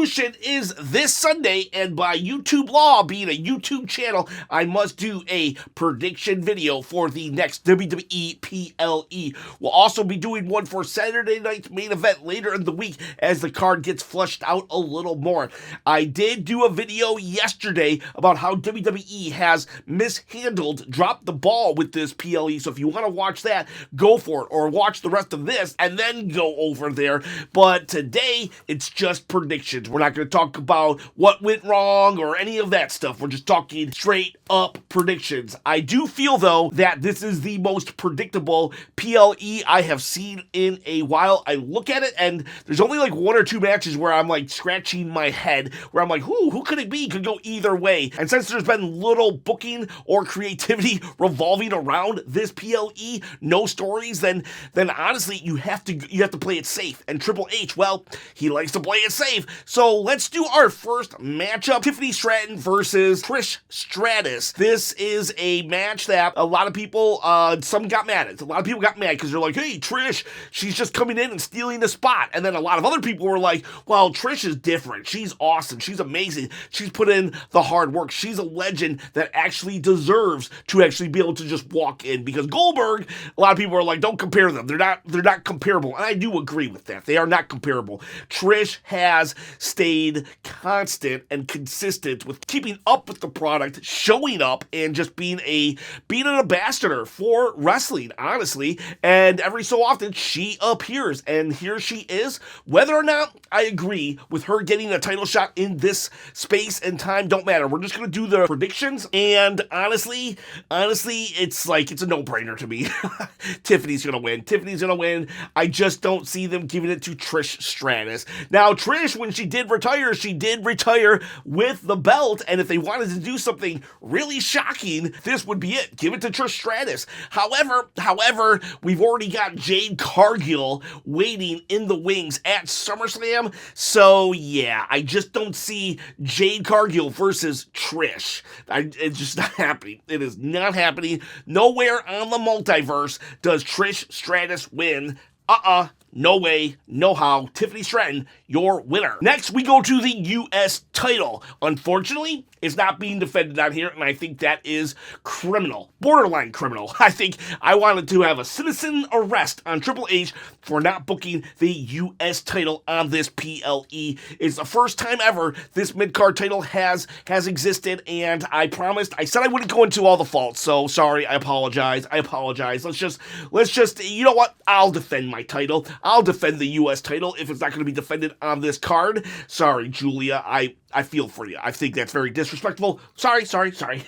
Evolution is this Sunday, and by YouTube law, being a YouTube channel, I must do a prediction video for the next WWE PLE. We'll also be doing one for Saturday night's main event later in the week as the card gets fleshed out a little more. I did do a video yesterday about how WWE has mishandled, dropped the ball with this PLE, so if you want to watch that, go for it, or watch the rest of this and then go over there. But today, it's just predictions. We're not going to talk about what went wrong or any of that stuff. We're just talking straight up predictions. I do feel, though, that this is the most predictable PLE I have seen in a while. I look at it, and there's only like one or two matches where I'm like scratching my head, where I'm like, who could it be? Could go either way. And since there's been little booking or creativity revolving around this PLE, no stories, then honestly, you have to play it safe. And Triple H, well, he likes to play it safe. So let's do our first matchup. Tiffany Stratton versus Trish Stratus. This is a match that a lot of people, some got mad at. A lot of people got mad because they're like, hey, Trish, she's just coming in and stealing the spot. And then a lot of other people were like, well, Trish is different. She's awesome. She's amazing. She's put in the hard work. She's a legend that actually deserves to actually be able to just walk in, because Goldberg, a lot of people are like, don't compare them. They're not comparable. And I do agree with that. They are not comparable. Trish has stayed constant and consistent with keeping up with the product, showing up, and just being an ambassador for wrestling, honestly. And every so often, she appears, and here she is. Whether or not I agree with her getting a title shot in this space and time don't matter. We're just going to do the predictions, and honestly, it's a no-brainer to me. Tiffany's going to win. Tiffany's going to win. I just don't see them giving it to Trish Stratus. Now, Trish, when she did retire with the belt, and if they wanted to do something really shocking, this would be it. Give it to Trish Stratus. However, we've already got Jade Cargill waiting in the wings at SummerSlam, so yeah, I just don't see Jade Cargill versus Trish. It's just not happening. It is not happening. Nowhere on the multiverse does Trish Stratus win. No way, no how. Tiffany Stratton, your winner. Next, we go to the U.S. title. Unfortunately, it's not being defended out here, and I think that is criminal. Borderline criminal. I think I wanted to have a citizen arrest on Triple H for not booking the U.S. title on this PLE. It's the first time ever this mid-card title has existed, and I said I wouldn't go into all the faults, so sorry, I apologize. Let's just, you know what? I'll defend my title. I'll defend the U.S. title if it's not going to be defended on this card. Sorry, Julia, I feel for you. I think that's very disrespectful. Sorry.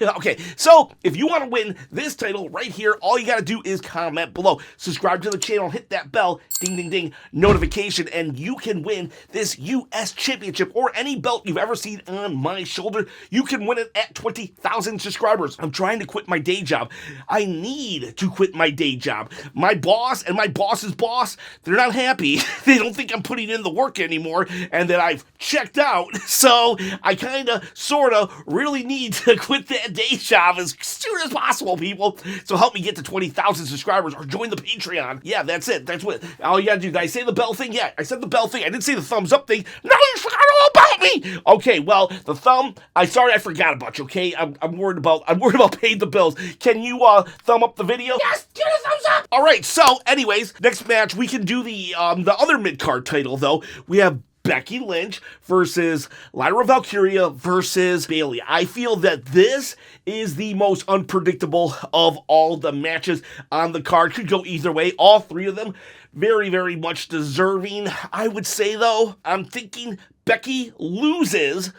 Okay, so if you want to win this title right here, all you got to do is comment below. Subscribe to the channel, hit that bell, ding, ding, ding, notification, and you can win this U.S. championship or any belt you've ever seen on my shoulder. You can win it at 20,000 subscribers. I'm trying to quit my day job. I need to quit my day job. My boss and my boss's boss, they're not happy. They don't think I'm putting in the work anymore and that I've checked out. So I kind of, sort of, really need to quit that day job as soon as possible, people. So help me get to 20,000 subscribers or join the Patreon. Yeah, that's it. That's what all you gotta do. Did I say the bell thing? Yeah, I said the bell thing. I didn't say the thumbs up thing. No, you forgot all about me. Okay, well, the thumb, I forgot about you, okay? I'm worried about paying the bills. Can you thumb up the video? Yes, give it a thumbs up. All right, so anyways, next match, we can do the other mid-card title, though. We have Becky Lynch versus Lyra Valkyria versus Bayley. I feel that this is the most unpredictable of all the matches on the card. Could go either way. All three of them very, very much deserving. I would say, though, I'm thinking Becky loses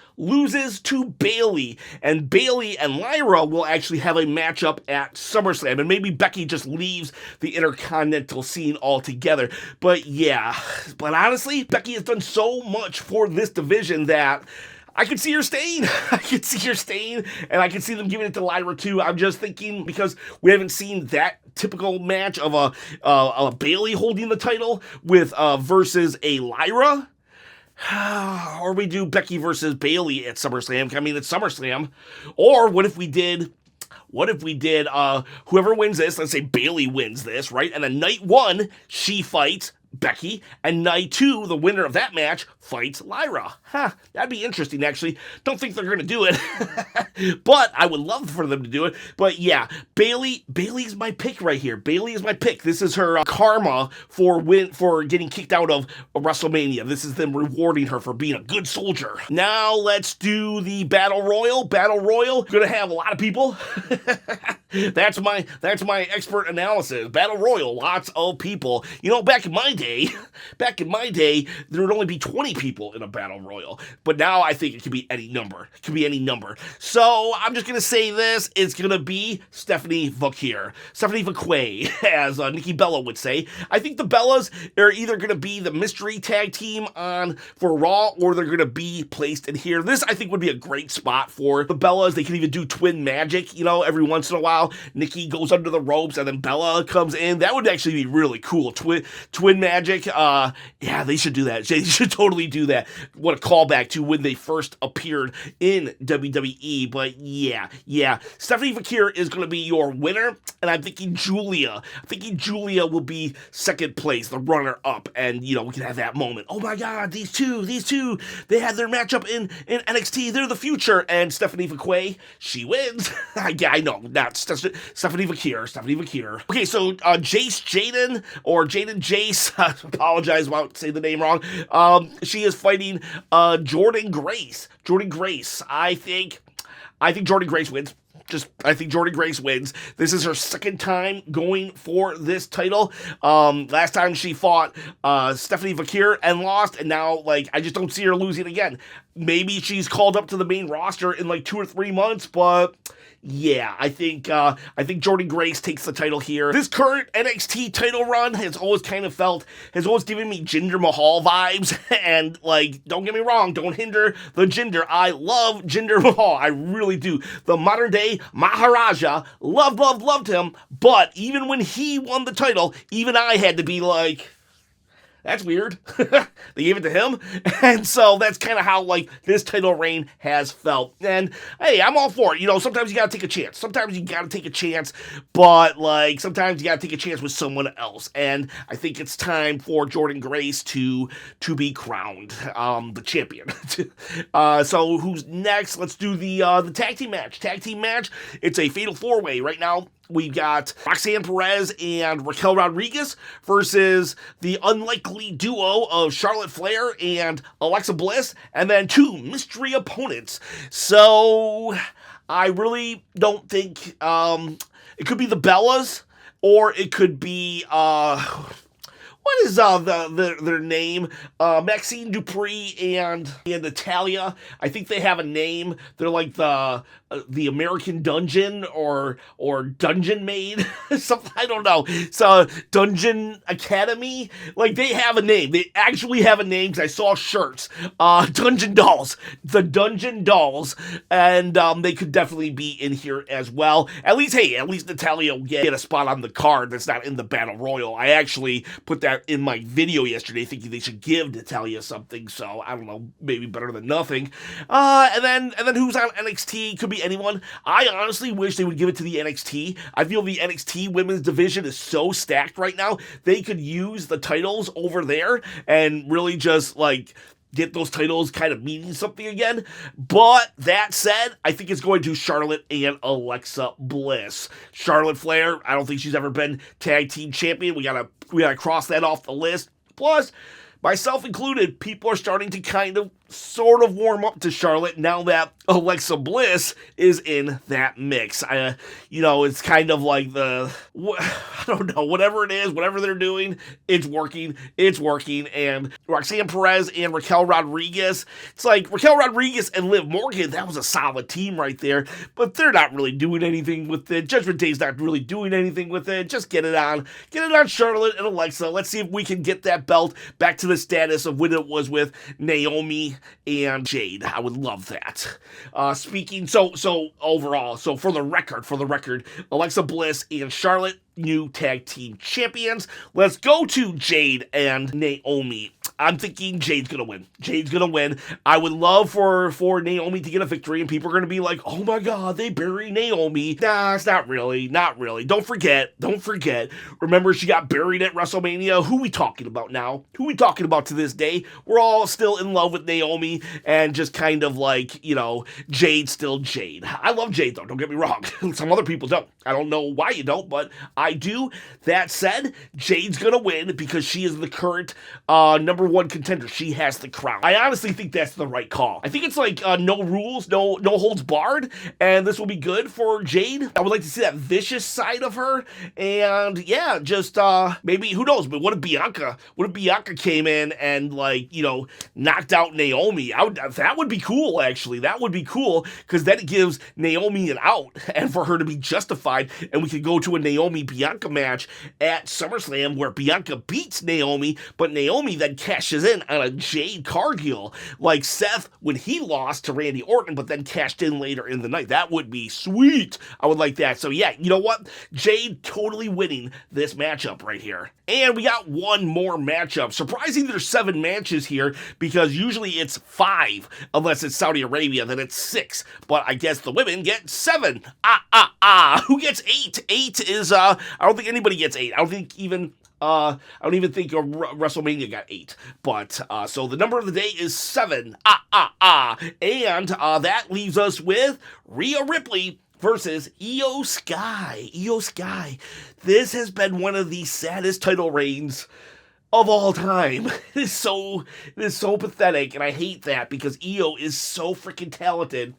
to Bayley, and Bayley and Lyra will actually have a matchup at SummerSlam, and maybe Becky just leaves the Intercontinental scene altogether. But yeah, honestly, Becky has done so much for this division that I could see her staying. And I could see them giving it to Lyra too. I'm just thinking, because we haven't seen that typical match of a Bayley holding the title with versus a Lyra. Or we do Becky versus Bayley at SummerSlam. I mean, it's SummerSlam. Or what if we did whoever wins this, let's say Bayley wins this, right? And then night one, she fights Becky, and night 2, the winner of that match fights Lyra. That'd be interesting, actually. Don't think they're going to do it, but I would love for them to do it. But yeah, Bayley's my pick right here. Bayley is my pick. This is her karma for getting kicked out of WrestleMania. This is them rewarding her for being a good soldier. Now let's do the Battle Royal. Battle Royal, gonna have a lot of people. That's my expert analysis. Battle Royal, lots of people. You know, back in my day, there would only be 20 people in a Battle Royal. But now I think it could be any number. It could be any number. So I'm just going to say this. It's going to be Stephanie Vakir. Stephanie Vakir, as Nikki Bella would say. I think the Bellas are either going to be the mystery tag team for Raw, or they're going to be placed in here. This, I think, would be a great spot for the Bellas. They can even do twin magic, you know, every once in a while. Nikki goes under the ropes and then Bella comes in. That would actually be really cool. Twin magic. Yeah, they should do that. They should totally do that. What a callback to when they first appeared in WWE. But yeah. Stephanie Vakir is going to be your winner, and I'm thinking Julia. Will be second place, the runner-up, and, you know, we can have that moment. Oh my God, these two, they had their matchup in NXT. They're the future, and Stephanie Vakir, she wins. Yeah, I know, not Stephanie Vakir. Okay, so Jaden Jace, I apologize about saying the name wrong. She is fighting Jordynne Grace. I think Jordynne Grace wins. I think Jordynne Grace wins. This is her second time going for this title. Last time she fought Stephanie Vakir and lost, and now, like, I just don't see her losing again. Maybe she's called up to the main roster in like 2 or 3 months, but yeah, I think Jordynne Grace takes the title here. This current NXT title run has always given me Jinder Mahal vibes, and, like, don't get me wrong, don't hinder the Jinder. I love Jinder Mahal, I really do. The modern day Maharaja, loved him, but even when he won the title, even I had to be like, that's weird. They gave it to him. And so that's kind of how, like, this title reign has felt. And, hey, I'm all for it. You know, sometimes you got to take a chance. But, like, sometimes you got to take a chance with someone else. And I think it's time for Jordynne Grace to be crowned the champion. So who's next? Let's do the tag team match. It's a fatal 4-way right now. We've got Roxanne Perez and Raquel Rodriguez versus the unlikely duo of Charlotte Flair and Alexa Bliss, and then 2 mystery opponents. So I really don't think it could be the Bellas, or it could be what is their name? Maxine Dupree and Natalya. I think they have a name. They're like the American Dungeon or Dungeon Maid. Something, I don't know. So Dungeon Academy. Like, they have a name. They actually have a name, because I saw shirts. Dungeon Dolls. The Dungeon Dolls. And they could definitely be in here as well. At least Natalya will get a spot on the card that's not in the Battle Royal. I actually put that in my video yesterday, thinking they should give Natalya something, so I don't know, maybe better than nothing. And then who's on NXT? Could be anyone. I honestly wish they would give it to the NXT. I feel the NXT women's division is so stacked right now. They could use the titles over there and really just, like, get those titles kind of meaning something again. But that said, I think it's going to Charlotte and Alexa Bliss. Charlotte Flair, I don't think she's ever been tag team champion. We gotta cross that off the list. Plus, myself included, people are starting to kind of sort of warm up to Charlotte now that Alexa Bliss is in that mix. You know, it's kind of like I don't know, whatever it is, whatever they're doing, it's working, and Roxanne Perez and Raquel Rodriguez, it's like Raquel Rodriguez and Liv Morgan, that was a solid team right there, but they're not really doing anything with it. Judgment Day's not really doing anything with it. Just get it on Charlotte and Alexa. Let's see if we can get that belt back to the status of when it was with Naomi and Jade. I would love that. So overall, so for the record, Alexa Bliss and Charlotte, new tag team champions. Let's go to Jade and Naomi. I'm thinking Jade's gonna win. Jade's gonna win. I would love for Naomi to get a victory, and people are gonna be like, "Oh my God, they bury Naomi." Nah, it's not really. Not really. Don't forget. Remember, she got buried at WrestleMania. Who we talking about now? Who we talking about to this day? We're all still in love with Naomi, and just kind of like, Jade's still Jade. I love Jade though. Don't get me wrong. Some other people don't. I don't know why you don't, but I do. That said, Jade's gonna win because she is the current number one contender. She has the crown. I honestly think that's the right call. I think it's like no rules, no holds barred, and this will be good for Jade. I would like to see that vicious side of her, and yeah, just maybe, who knows, but what if Bianca came in and knocked out Naomi? That would be cool, actually. That would be cool, because then it gives Naomi an out, and for her to be justified, and we could go to a Naomi-Bianca match at SummerSlam where Bianca beats Naomi, but Naomi then cashes in on a Jade Cargill, like Seth when he lost to Randy Orton, but then cashed in later in the night. That would be sweet. I would like that. So yeah, you know what? Jade totally winning this matchup right here. And we got one more matchup. Surprising there's 7 matches here, because usually it's 5, unless it's Saudi Arabia, then it's 6. But I guess the women get 7. Who gets 8? 8 is, I don't think anybody gets 8. I don't even think WrestleMania got 8. But, so the number of the day is 7. And that leaves us with Rhea Ripley versus IYO SKY. IYO SKY. This has been one of the saddest title reigns of all time. It is so pathetic, and I hate that, because IYO is so freaking talented.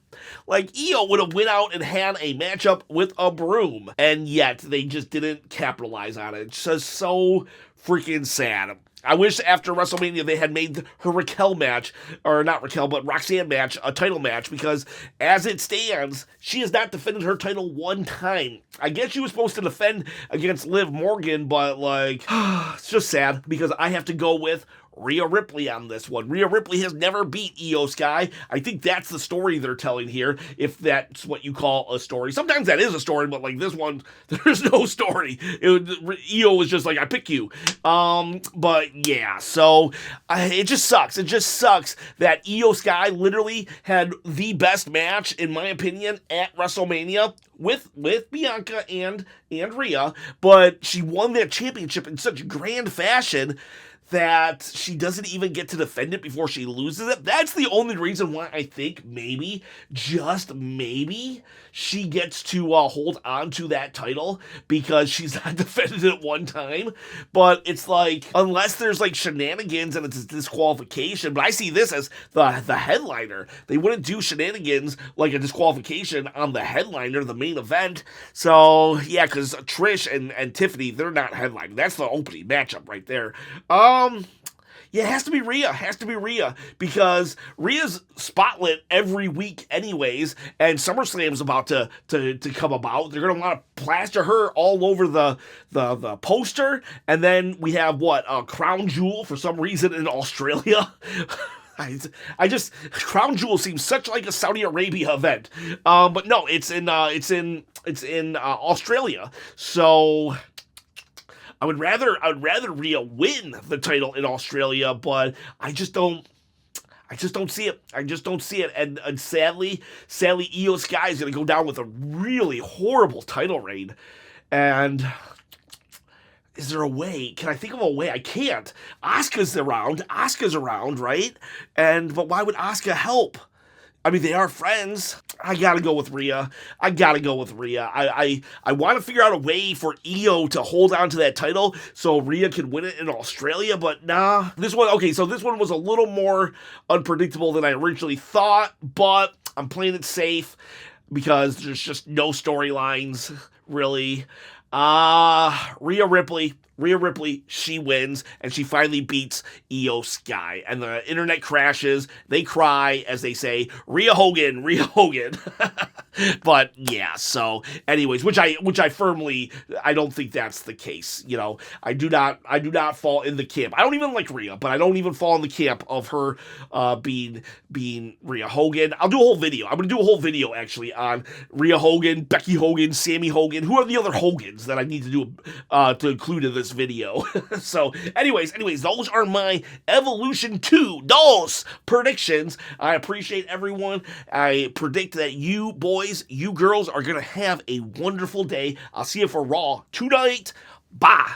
Like, IYO would have went out and had a matchup with a broom, and yet they just didn't capitalize on it. It's just so freaking sad. I wish after WrestleMania they had made her Raquel match, or not Raquel, but Roxanne match, a title match, because as it stands, she has not defended her title one time. I guess she was supposed to defend against Liv Morgan, but it's just sad, because I have to go with Rhea Ripley on this one. Rhea Ripley has never beat IYO SKY. I think that's the story they're telling here, if that's what you call a story. Sometimes that is a story, but this one, there's no story. IYO was just like, I pick you. But yeah, so it just sucks. It just sucks that IYO SKY literally had the best match, in my opinion, at WrestleMania with Bianca and Rhea, but she won that championship in such grand fashion that she doesn't even get to defend it before she loses it. That's the only reason why I think maybe, just maybe, she gets to hold on to that title, because she's not defended it one time. But it's unless there's shenanigans and it's a disqualification, but I see this as the headliner. They wouldn't do shenanigans like a disqualification on the headliner, the main event. So yeah, because Trish and Tiffany, they're not headlining. That's the opening matchup right there. Yeah, it has to be Rhea, because Rhea's spotlit every week anyways, and SummerSlam's about to come about. They're going to want to plaster her all over the poster, and then we have, Crown Jewel for some reason in Australia. I just, Crown Jewel seems such like a Saudi Arabia event, but no, it's in Australia, so I would rather Rhea win the title in Australia, but I just don't see it. I just don't see it. And sadly, IYO SKY is going to go down with a really horrible title reign. And is there a way? Can I think of a way? I can't. Asuka's around, right? But why would Asuka help? I mean, they are friends. I gotta go with Rhea. I want to figure out a way for IYO to hold on to that title so Rhea can win it in Australia, but nah. This one was a little more unpredictable than I originally thought, but I'm playing it safe because there's just no storylines, really. Rhea Ripley, she wins, and she finally beats IYO SKY, and the internet crashes. They cry as they say, Rhea Hogan. But yeah, so anyways, which I firmly, I don't think that's the case. You know, I do not fall in the camp. I don't even like Rhea, but I don't even fall in the camp of her being Rhea Hogan. I'll do a whole video. I'm gonna do a whole video actually on Rhea Hogan, Becky Hogan, Sammy Hogan. Who are the other Hogans that I need to do to include in this video? So anyways, those are my Evolution 2 those predictions. I appreciate everyone. I predict that you boys, you girls are gonna have a wonderful day. I'll see you for Raw tonight. Bye.